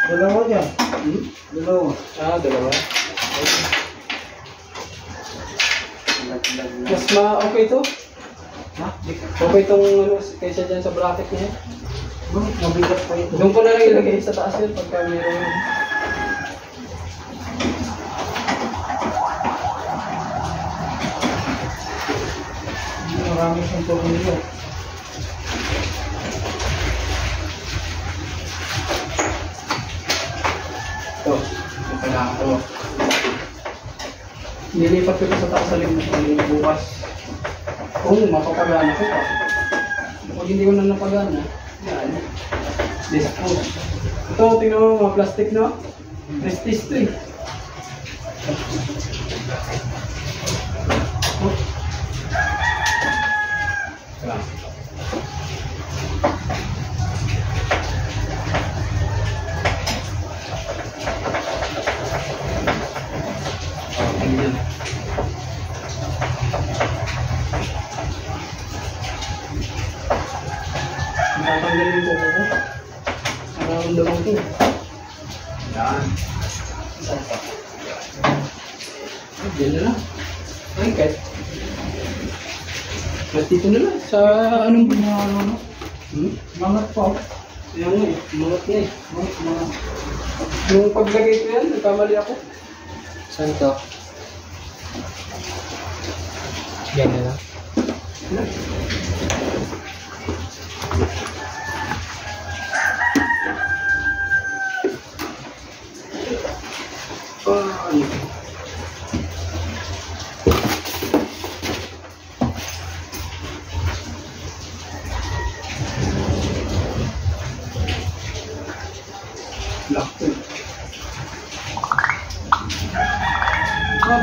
Dalawa dyan. Dalawa. Dalawa. Mas okay to? Ha? Okay itong ano, kaysa dyan sa bracket niya. Mabigat pa ito. Doon ko na lang ilagay sa taas yun pagka mayroon. Marami siyang tornilyo. Ito. Ito pala ako. Nilipat ko ito sa taas sa linggo bukas. Kung mapapagana ko pa. Pag hindi ko na napagana, yan. Dispose. Ito, tingnan mo mga plastic, no? Prestige to eh. Tatanggalin ko ko. Nararamdaman ko. Yan. Diyan na lang. Ay, kahit. Kahit dito na lang. Sa anong ano? Mangat pa. Yan nga eh. Mangat nga eh. Mangat. Yung paglagay ko yan, nagkamali ako. Saan to? Yan na lang.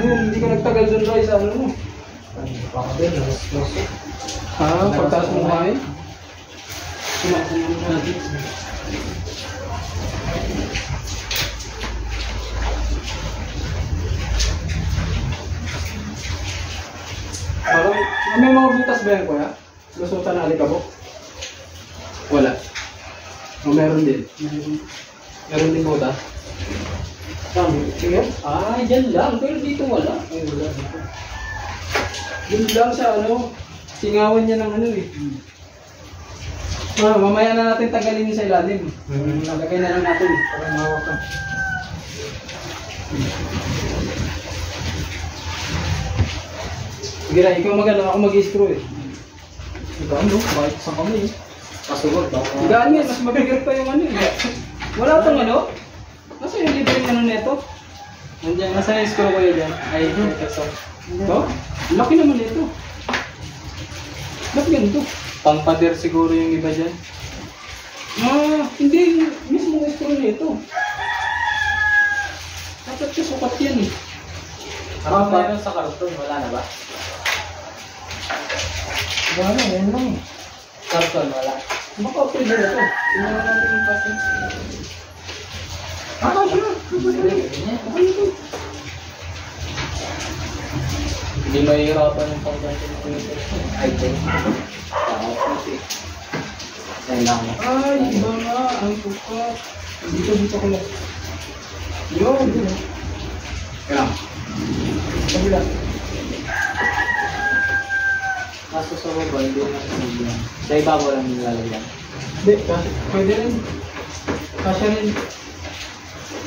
Hindi ka nagtagal dun Roy sa ano mo. Baka din, nalos-los. Pagtaas mo kain? Parang, may mga butas ba yan kuya? Lusutan na alikabok? Wala. O meron din? Meron din butas? Sige. Dyan lang. Pero dito wala. Ay, wala dito. Dito lang sa ano, singawan niya ng ano eh. Mamaya na natin tagalin sa ilalim. Lagay na lang natin para mahawakan. Sige na, ikaw maganda. Ako mag-i-screw eh. Igaan no? Bakit saan kami eh? Pasugod ba? Igaan yan. Mas mabigat pa yung ano eh. Wala itong ano? Nasa yung libre ano neto? Nandiyan, nasa yung screw ko yun dyan. Ay, ito so. Ito? Laki naman ito. Ba't ganito? Pampader siguro yung iba dyan. Hindi. Mismo yung screw nito. Dapat siya sukat yan eh. Meron sa karton, wala na ba? Wala, yan lang. Karton, wala. Baka pwede na ito. Tingnan natin yung pasin. Hindi mahihirapan yung pag-gantin. Ay, iba nga. Ang sukat. Dito ko lang. Yun. Kaya. Kabila. Kaso sa baba, hindi na sa sa ibabaw lang nilalagyan. Hindi, pwede rin. Kasya rin.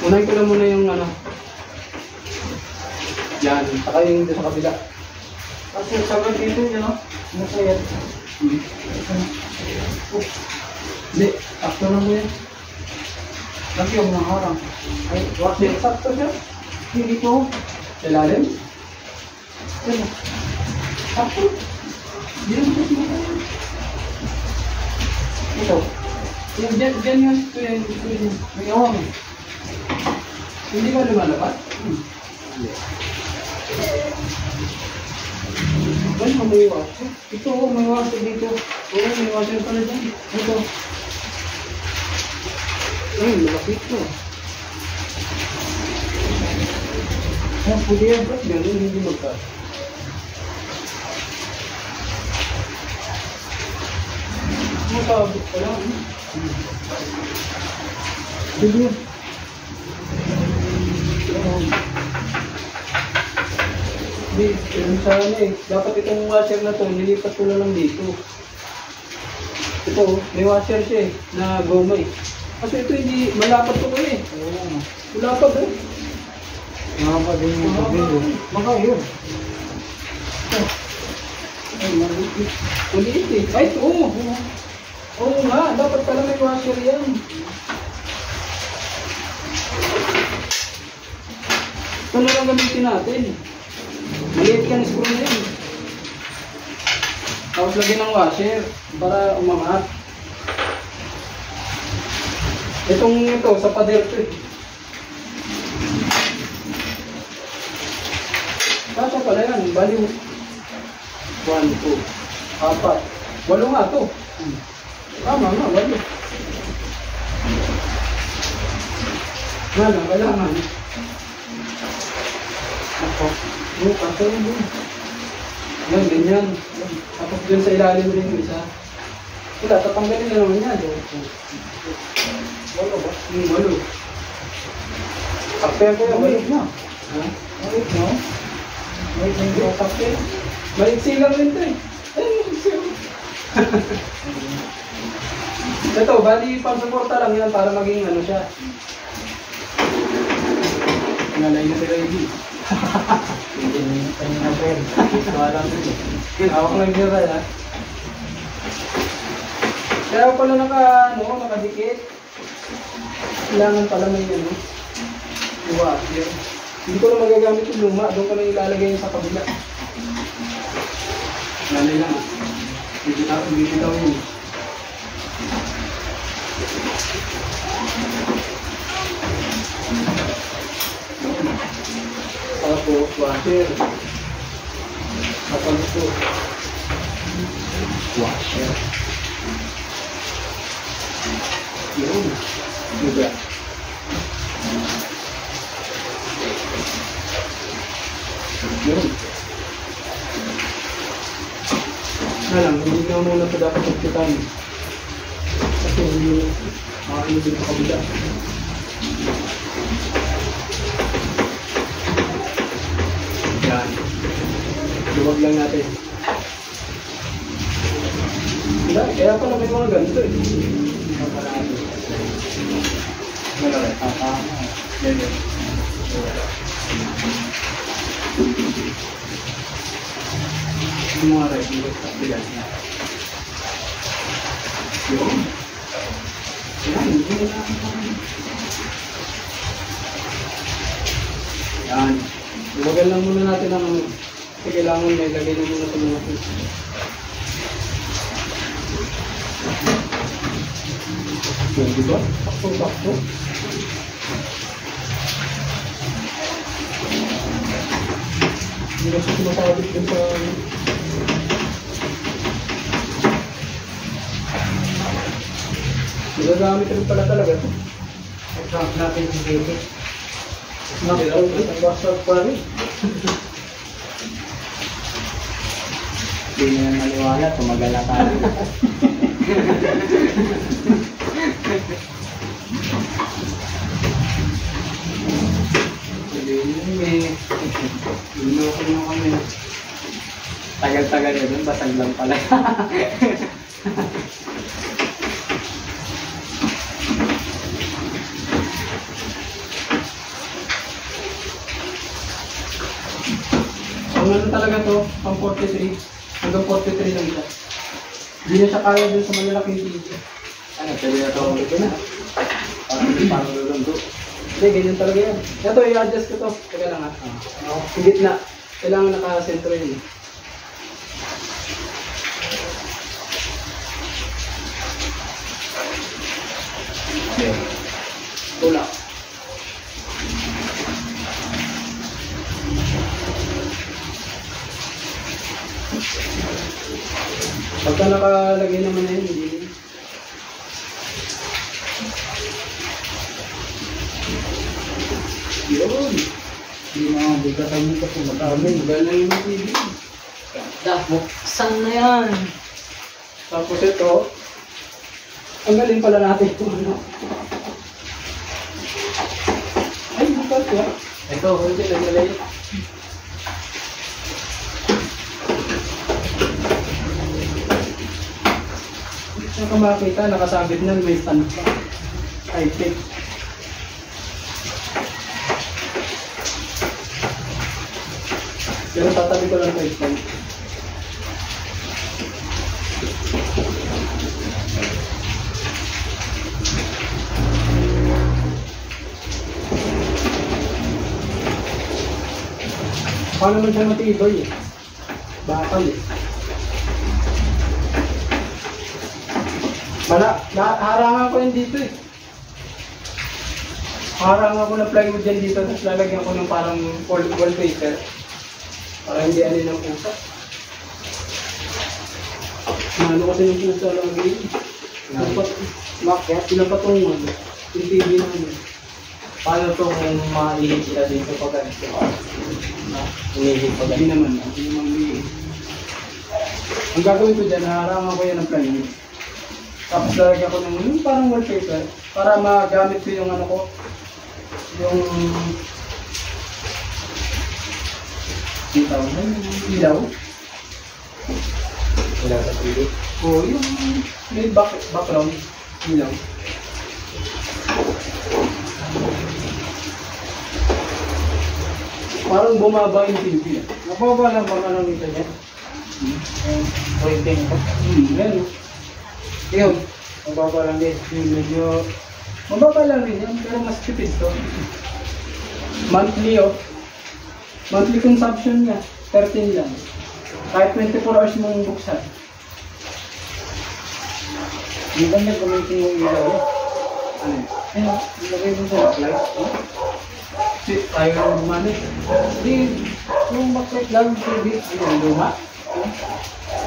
Unahin ko lang muna yung ano. Yan. Saka yung sa kabila. Kasi sabi dito yun, no? Nasayat. Hindi, after lang mo yan. Lagi yung nangarang. Ay, wak din. Sakto siya. Hindi ko. Sa ilalim? Yan. Sakto. Yan. Ito. Yan, dyan yun. Ito yan. May awang. Hindi ba lumalapat? Hindi. Ba't may washer? Ito, may washer dito. Oo, may washer pala dyan. Ito. Ay, malapit to. Pwede yan, ba't gano'n hindi magkas? sabi? Wala. Sige. Hindi, yun sana eh. Dapat itong washer na to, nilipat ko na lang dito. Ito, may washer siya eh, na goma eh. Kasi ito hindi, malapat ko eh. Oo. Malapat eh. Mahaba din yung pagbindo. Baka yun. Ay, maliit. Maliit eh. Ay, oo. Oo nga, dapat pala may washer yan. Ito na lang gamitin natin. Maliit yan, screw na yan. Tapos lagyan ng washer para umangat. Itong ito, sa pader to eh. Kasa pala yan, bali 1, 2, 4, 8 nga to. Tama nga, 8. Nga lang, kailangan. Ako, yung kaso yun. Yan, ganyan. Tapos dun sa ilalim rin yung isa. Wala, tatanggalin na naman yan. 8 ba? 8. Kapya ko yan, Maliit na. Ha? Maliit na. Maliit na yung kapya. Maiksi lang rin ito eh. Ay, maiksi lang. Ito, bali pang-suporta lang yan para maging ano siya. Nalay na si Ray D. Hindi na pwede. Wala mo rin. Hawak lang siya rin ha. Kaya pala nakadikit. Kailangan pala may ano. Washer. Hindi ko na magagamit yung luma. Doon ko na ilalagay yung sa kabila. Lalay lang. Bibitaw yun. Tapos washer. Tapos ito. Washer. Yun. Diba? Yun. Lang, hindi na muna ito dapat magkitan. Kasi hindi makakino din sa kabila. Yan. Luwag lang natin. Wala, kaya pala may mga ganito eh. Wala rin. Yan yan. Yung mga regular sa bilas na. Yun. Yan, hindi mo na. Yan. Iwagal lang muna natin ang ano. Kasi kailangan may lagay na muna sa mga fish. Yan, di ba? Takto-takto. Hindi kasi sumasabit din sa... Magagamit rin pala talaga ito. Example natin si David. Nakilawag ang basag pa rin. Hindi na maliwala, tumagal na tayo. Tagal-tagal yun doon, basag lang pala. Ang ano talaga to, pang 43. Hanggang 43 lang siya. Hindi na siya kaya dun sa malalaking TV. Ano, pwede na ito. Ito na. Parang lulundo. Hindi, ganyan talaga yan. Ito, i-adjust ko to. Teka lang ha. Yung gitna. Kailangan naka-sentro yun. Tulak. Pagka nakalagay naman na yun, hindi. Yun. Hindi mga bigatan mo kasi madami. Galing yung TV. Buksan na yan. Tapos ito, Ang galing pala natin ito. Ano? Ay, bukas ya. Ito, hindi lang nalay. Saan ka makakita, nakasabit na, may stand pa. High-tech. Pero tatabi ko lang sa stand. Paano naman siya matibay eh? Bakal eh. Harangan ko yan dito eh. Harangan ko ng plywood yan dito, tapos lalagyan ko ng parang wallpaper. Para hindi alin ng pusa. Ano kasi ng pusa lagi. Pinapatungan. Yung TV namin. Paano itong maihip sila dito pag ganito? Umihip pag Hindi ganito. naman. Hindi naman may... Ang gagawin ko dyan, harangan ko yan ng plywood. Tapos lalagyan ko ng yung parang wallpaper para magamit ko yung ano ko, yung ilaw. Wala sa TV. O yung may background ilaw. Parang bumaba yung TV. Napaba lang bang ano nito dyan? Pointing ko. Yan. Yun. Mababa lang din. Yung medyo mababa lang rin yan, pero mas tipid to. Monthly oh. Monthly consumption niya, 13 lang. Kahit 24 hours mong buksan. Hindi ba nag-gamitin yung ilaw? Ano yun? Ayun, ilagay mo sa backlight. Ayaw na bumalik. Hindi, yung backlight lang, TV. Ano yung luma?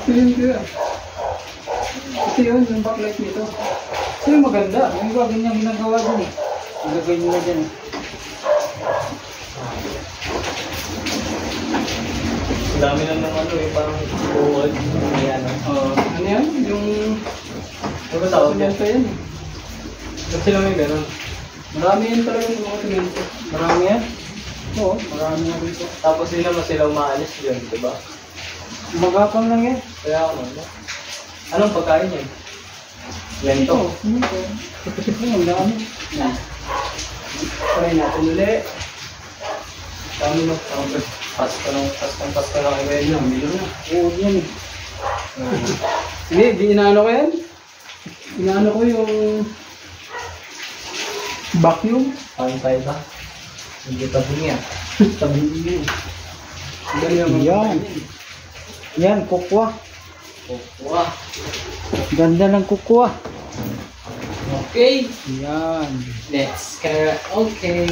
Tingin ko yan. Ito yun, yung backlight nito. Ito yung maganda. Yung iba, ganyan ginagawa dun eh. Ilagay nila dyan eh. Dami lang ng ano eh, parang buwag. Ayan. Ano yan? Yung... Ano ba tawag yan? Semento yan eh. Ba't sila may gano'n? Marami yan talaga yung mga semento. Marami yan? Oo, marami yan dito. Tapos hindi naman sila umaalis yun, di ba? Magapang lang yan. Kaya ako ano? Anong pagkain yan? Lento. Ang dami. Yan. Try natin ulit. Dami no? Pasko lang iba Ayun yun. lang, bilo na. Oo, yan eh. Hindi, di inaano ko yan. Inaano ko yung vacuum. Pantay ba? Hindi pa din yan. Sabi niyo. Dali ang Yan. Yan, kukwa. Wow. Ganda ng kukwa. Okay. Yan. Let's go. Okay.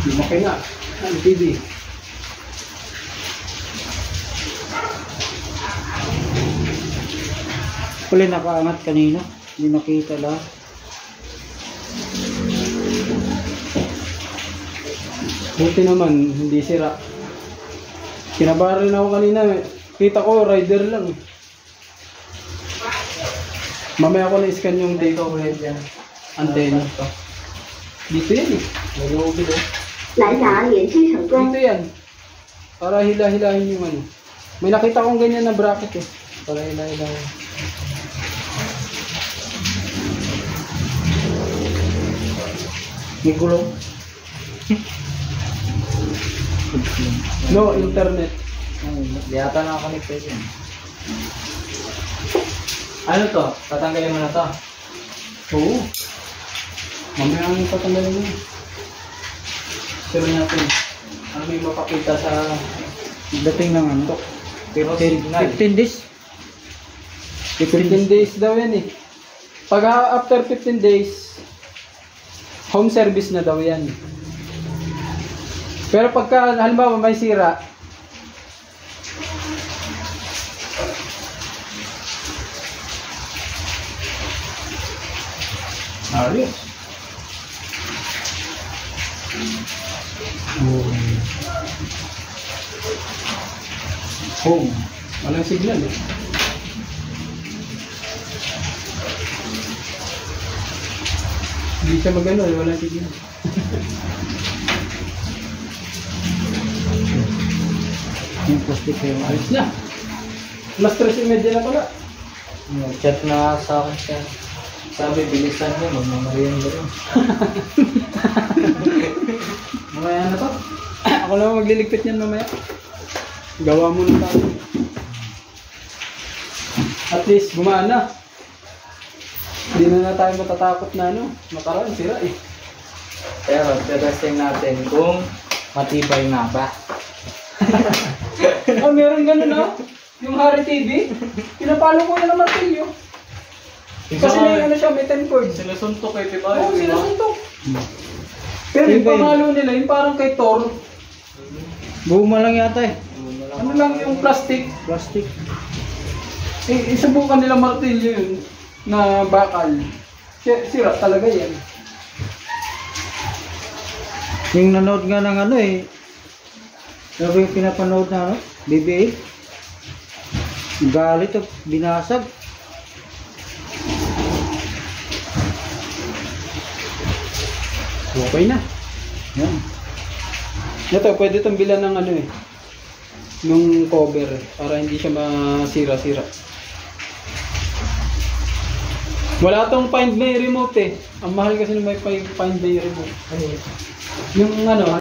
lumaki na. Ang TV. Puli nakaangat kanina. Hindi nakita lang. Buti naman, hindi sira. Kinabahan rin ako kanina. Kita ko, rider lang. Mamaya ko na-scan yung data ulit yan. Antenna. Dito yan eh. Nag-uubid eh. 蓝牙连接成功。 Dito yan. Para hila-hilahin yung ano. May nakita akong ganyan na bracket eh. Para hila-hilahin. May gulong. No, internet. Di ata nakakonected yun. Ano to? Tatanggalin mo na to? Oo. Mamaya ang patanggalin mo. Pero natin. Ano may mapakita sa Dating ng ano. Pero signal. 15 days. 15 days daw yan eh. Pag after 15 days, home service na daw yan. Pero pagka halimbawa may sira, ayos. Home. Walang signal eh. Hindi siya magano, walang tigil. Yung plastic kayo. Ayos na. Mas 3:30 na pala. Chat na sa akin siya. Sabi, bilisan niya, magmamarihan gano'n. Mamaya na to. Ako lang magliligpit niyan mamaya. Gawa mo na tayo. At least gumaan na. Hindi na tayo matatakot na makaraan, sira eh. Pero, testing natin kung matibay nga ba. Meron ganun yung Hari TV. Pinapalo ko yan ng martilyo. Kasi may siya, may 10 cords. Sinusuntok eh, diba? Oo, sinusuntok. Pero yung pamalo nila, yung parang kay Thor. Guma lang yata eh. Ano lang yung plastic. Plastic. Isubukan nila martilyo yun na bakal. Sira talaga yan. Yung nanood nga ng sabi yung pinapanood na BBA. Galit at binasag. Okay na. Yan. Ito, pwede itong bilan ng nung cover para hindi siya masira-sira. Wala tong Find My Remote eh. Ang mahal kasi ng may Find My Remote. Ano yun? Yung